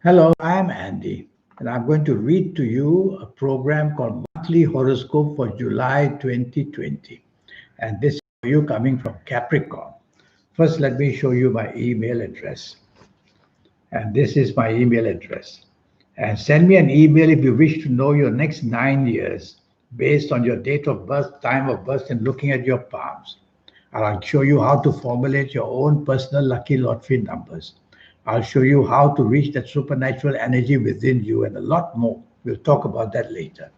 Hello, I'm Andy, and I'm going to read to you a program called Monthly Horoscope for July 2020. And this is for you coming from Capricorn. First, let me show you my email address. And this is my email address. And send me an email if you wish to know your next 9 years based on your date of birth, time of birth, and looking at your palms. And I'll show you how to formulate your own personal lucky lottery numbers. I'll show you how to reach that supernatural energy within you and a lot more. We'll talk about that later.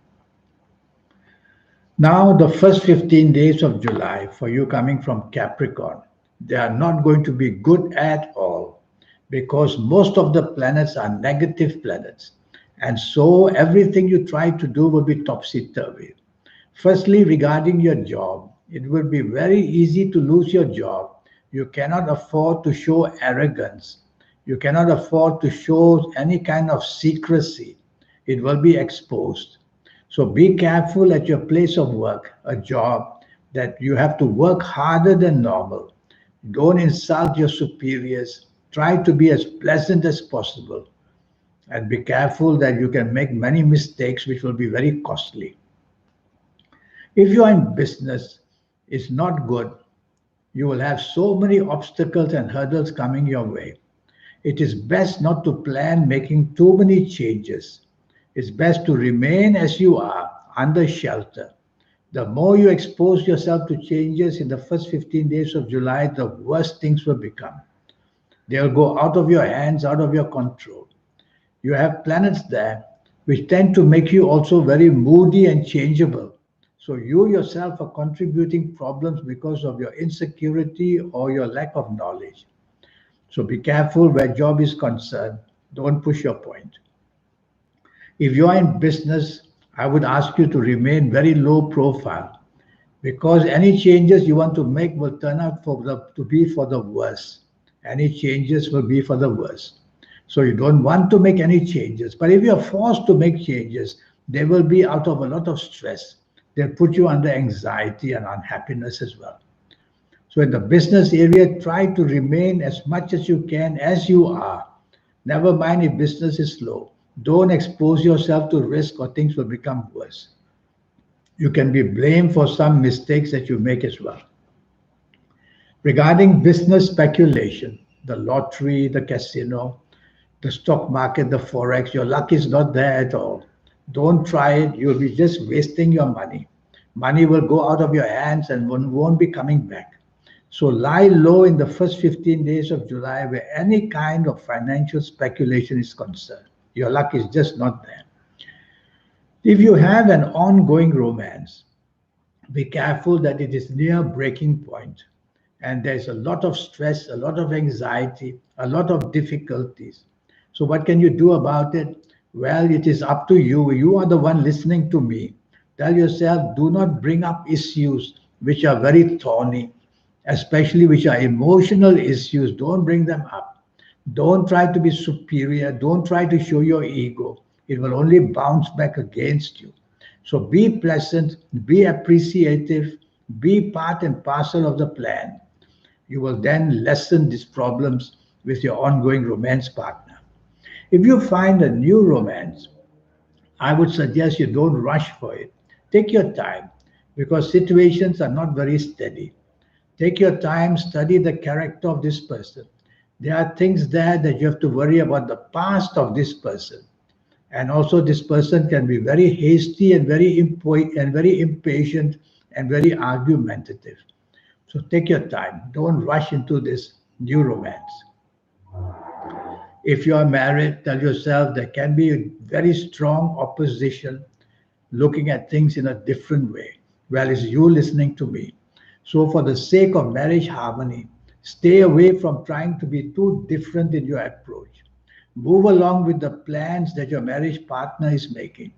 Now, the first 15 days of July for you coming from Capricorn, they are not going to be good at all because most of the planets are negative planets. And so everything you try to do will be topsy turvy. Firstly, regarding your job, it will be very easy to lose your job. You cannot afford to show arrogance. You cannot afford to show any kind of secrecy. It will be exposed. So be careful at your place of work, a job, that you have to work harder than normal. Don't insult your superiors. Try to be as pleasant as possible. And be careful that you can make many mistakes, which will be very costly. If you are in business, it's not good. You will have so many obstacles and hurdles coming your way. It is best not to plan making too many changes. It's best to remain as you are, under shelter. The more you expose yourself to changes in the first 15 days of July, the worse things will become. They'll go out of your hands, out of your control. You have planets there which tend to make you also very moody and changeable. So you yourself are contributing problems because of your insecurity or your lack of knowledge. So be careful where job is concerned. Don't push your point. If you are in business, I would ask you to remain very low profile because any changes you want to make will turn out to be for the worse. Any changes will be for the worse. So you don't want to make any changes. But if you're forced to make changes, they will be out of a lot of stress. They'll put you under anxiety and unhappiness as well. So in the business area, try to remain as much as you can as you are. Never mind if business is slow. Don't expose yourself to risk or things will become worse. You can be blamed for some mistakes that you make as well. Regarding business speculation, the lottery, the casino, the stock market, the forex, your luck is not there at all. Don't try it. You'll be just wasting your money. Money will go out of your hands and won't be coming back. So lie low in the first 15 days of July where any kind of financial speculation is concerned. Your luck is just not there. If you have an ongoing romance, be careful that it is near breaking point and there's a lot of stress, a lot of anxiety, a lot of difficulties. So what can you do about it? Well, it is up to you. You are the one listening to me. Tell yourself, do not bring up issues which are very thorny, especially which are emotional issues. Don't bring them up. Don't try to be superior. Don't try to show your ego. It will only bounce back against you. So be pleasant, be appreciative, be part and parcel of the plan. You will then lessen these problems with your ongoing romance partner. If you find a new romance, I would suggest you don't rush for it. Take your time because situations are not very steady. Take your time, study the character of this person. There are things there that you have to worry about the past of this person. And also, this person can be very hasty and very impatient and very argumentative. So take your time. Don't rush into this new romance. If you are married, tell yourself there can be very strong opposition looking at things in a different way. Well, it's you listening to me. So, for the sake of marriage harmony, stay away from trying to be too different in your approach. Move along with the plans that your marriage partner is making.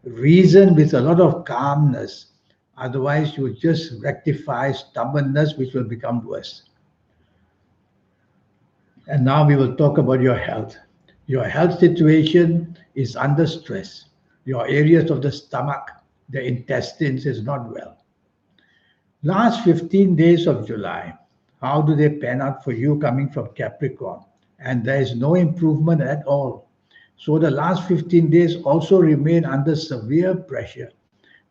Reason with a lot of calmness. Otherwise, you just rectify stubbornness, which will become worse. And now we will talk about your health. Your health situation is under stress. Your areas of the stomach, the intestines is not well. Last 15 days of July, how do they pan out for you coming from Capricorn? And there is no improvement at all. So the last 15 days also remain under severe pressure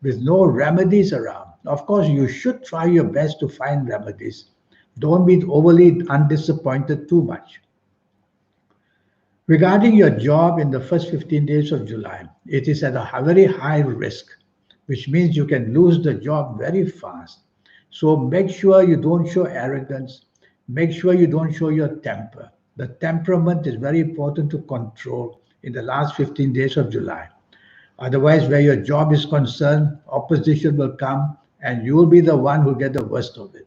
with no remedies around. Of course, you should try your best to find remedies. Don't be overly undisappointed too much. Regarding your job in the first 15 days of July, it is at a very high risk, which means you can lose the job very fast. So make sure you don't show arrogance. Make sure you don't show your temper. The temperament is very important to control in the last 15 days of July. Otherwise, where your job is concerned, opposition will come and you will be the one who get the worst of it.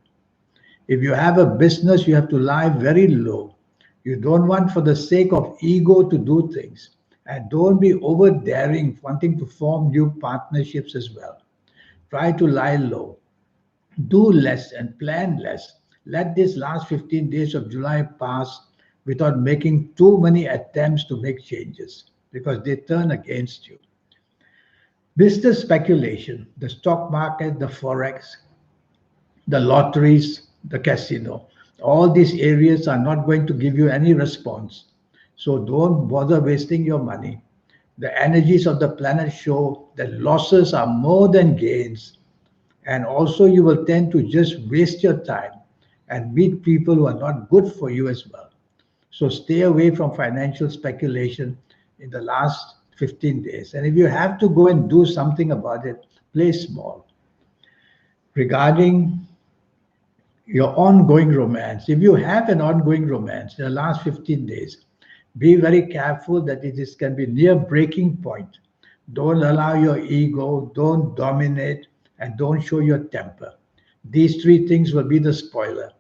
If you have a business, you have to lie very low. You don't want for the sake of ego to do things. And don't be over daring, wanting to form new partnerships as well. Try to lie low. Do less and plan less. Let this last 15 days of July pass without making too many attempts to make changes because they turn against you. Business speculation, the stock market, the forex, the lotteries, the casino. All these areas are not going to give you any response. So don't bother wasting your money. The energies of the planet show that losses are more than gains. And also, you will tend to just waste your time and meet people who are not good for you as well. So stay away from financial speculation in the last 15 days. And if you have to go and do something about it, play small. Regarding your ongoing romance. If you have an ongoing romance in the last 15 days, be very careful that can be near breaking point. Don't allow your ego, don't dominate, and don't show your temper. These three things will be the spoiler.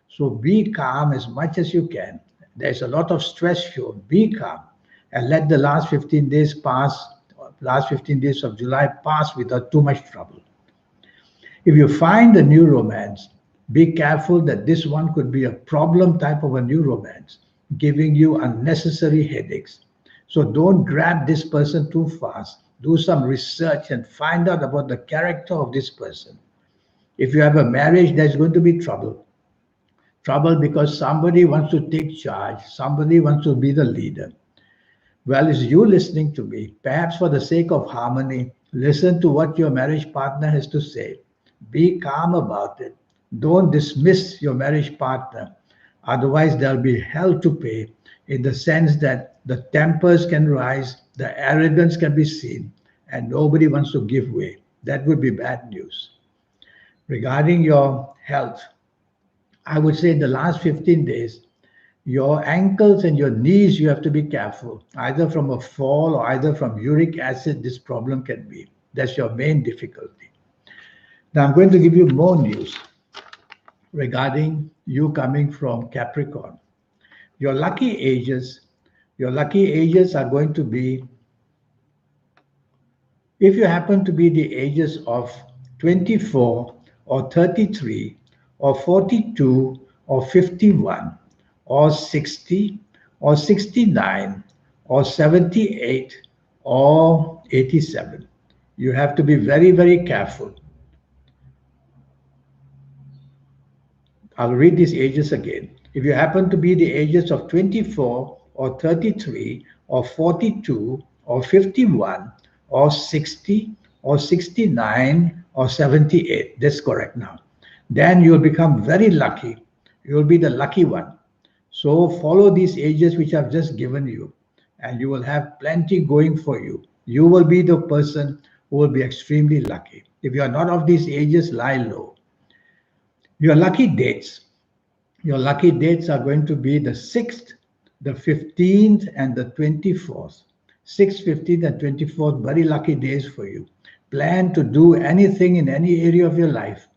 So be calm as much as you can. There's a lot of stress shown. Be calm and let the last 15 days pass, last 15 days of July pass without too much trouble. If you find a new romance, be careful that this one could be a problem type of a new romance, giving you unnecessary headaches. So don't grab this person too fast. Do some research and find out about the character of this person. If you have a marriage, there's going to be trouble. Trouble because somebody wants to take charge, somebody wants to be the leader. Well, it's you listening to me. Perhaps for the sake of harmony, listen to what your marriage partner has to say. Be calm about it. Don't dismiss your marriage partner. Otherwise, there'll be hell to pay in the sense that the tempers can rise, the arrogance can be seen, and nobody wants to give way. That would be bad news. Regarding your health, I would say in the last 15 days, your ankles and your knees, you have to be careful. Either from a fall or either from uric acid, this problem can be. That's your main difficulty. Now, I'm going to give you more news regarding you coming from Capricorn. Your lucky ages, are going to be, if you happen to be the ages of 24 or 33 or 42 or 51 or 60 or 69 or 78 or 87. You have to be very, very careful. I'll read these ages again. If you happen to be the ages of 24 or 33 or 42 or 51 or 60 or 69 or 78, that's correct now, then you'll become very lucky. You'll be the lucky one. So follow these ages which I've just given you, and you will have plenty going for you. You will be the person who will be extremely lucky. If you are not of these ages, lie low. Your lucky dates. Your lucky dates are going to be the 6th, the 15th, and the 24th. 6th, 15th, and 24th, very lucky days for you. Plan to do anything in any area of your life,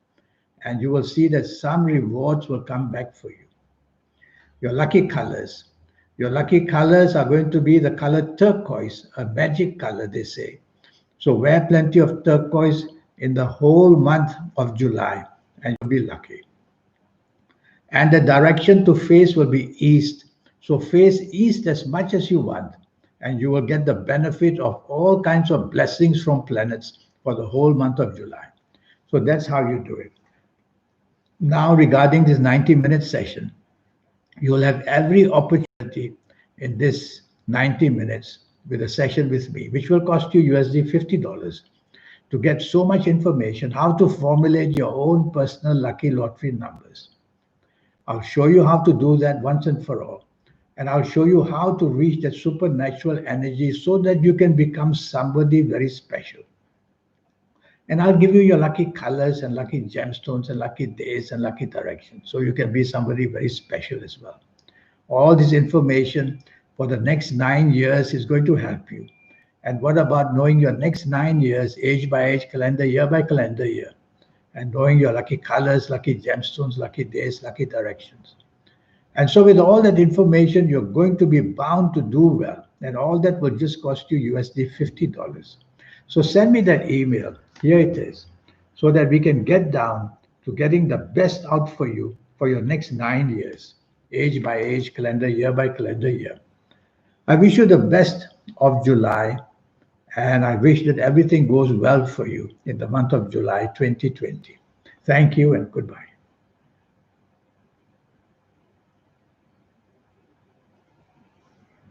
and you will see that some rewards will come back for you. Your lucky colors. Your lucky colors are going to be the color turquoise, a magic color, they say. So wear plenty of turquoise in the whole month of July, and you'll be lucky. And the direction to face will be east. So face east as much as you want, and you will get the benefit of all kinds of blessings from planets for the whole month of July. So that's how you do it. Now, regarding this 90-minute session, you will have every opportunity in this 90 minutes with a session with me, which will cost you USD $50 to get so much information, how to formulate your own personal lucky lottery numbers. I'll show you how to do that once and for all. And I'll show you how to reach that supernatural energy so that you can become somebody very special. And I'll give you your lucky colors and lucky gemstones and lucky days and lucky directions so you can be somebody very special as well. All this information for the next 9 years is going to help you. And what about knowing your next 9 years, age by age, calendar year by calendar year, and knowing your lucky colors, lucky gemstones, lucky days, lucky directions? And so, with all that information, you're going to be bound to do well. And all that will just cost you USD $50. So, send me that email. Here it is, so that we can get down to getting the best out for you for your next 9 years, age by age, calendar year by calendar year. I wish you the best of July, and I wish that everything goes well for you in the month of July 2020. Thank you and goodbye.